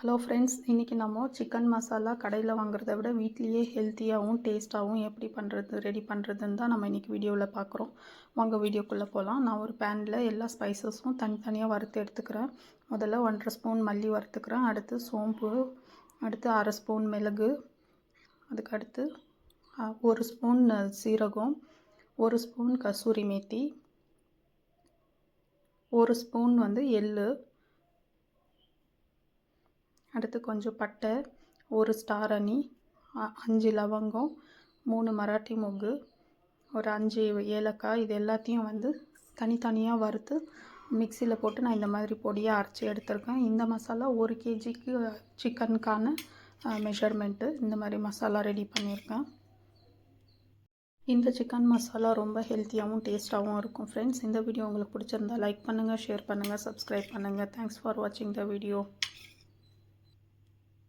Hello friends, இன்றைக்கி நம்ம chicken masala கடையில் வாங்குறத விட வீட்லேயே ஹெல்த்தியாகவும் டேஸ்ட்டாகவும் எப்படி ரெடி பண்ணுறதுன்னு தான் நம்ம இன்றைக்கி வீடியோவில் பார்க்குறோம். வாங்க வீடியோக்குள்ளே போகலாம். நான் ஒரு பேனில் எல்லா ஸ்பைசஸும் தனித்தனியாக வறுத்து எடுத்துக்கிறேன். முதல்ல 1.5 ஸ்பூன் மல்லி வறுத்துக்கிறேன். அடுத்து சோம்பு, அடுத்து 1/2 ஸ்பூன் மிளகு, அதுக்கு அடுத்து 1 ஸ்பூன் சீரகம், 1 ஸ்பூன் கசூரி மேத்தி, 1 ஸ்பூன் எள்ளு, அடுத்து கொஞ்சம் பட்டை, 1 ஸ்டார் அனி, 5 லவங்கம், 3 மராட்டி மொக்கு, ஒரு 5 ஏலக்காய். இது எல்லாத்தையும் தனித்தனியாக வறுத்து மிக்சியில் போட்டு நான் இந்த மாதிரி பொடியாக அரைச்சி எடுத்திருக்கேன். இந்த மசாலா 1 கேஜிக்கு சிக்கனுக்கான மெஷர்மெண்ட்டு. இந்த மாதிரி மசாலா ரெடி பண்ணியிருக்கேன். இந்த சிக்கன் மசாலா ரொம்ப ஹெல்த்தியாகவும் டேஸ்ட்டாகவும் இருக்கும் ஃப்ரெண்ட்ஸ். இந்த வீடியோ உங்களுக்கு பிடிச்சிருந்தா லைக் பண்ணுங்கள், ஷேர் பண்ணுங்கள், சப்ஸ்கிரைப் பண்ணுங்கள். தேங்க்ஸ் ஃபார் வாட்சிங் த வீடியோ.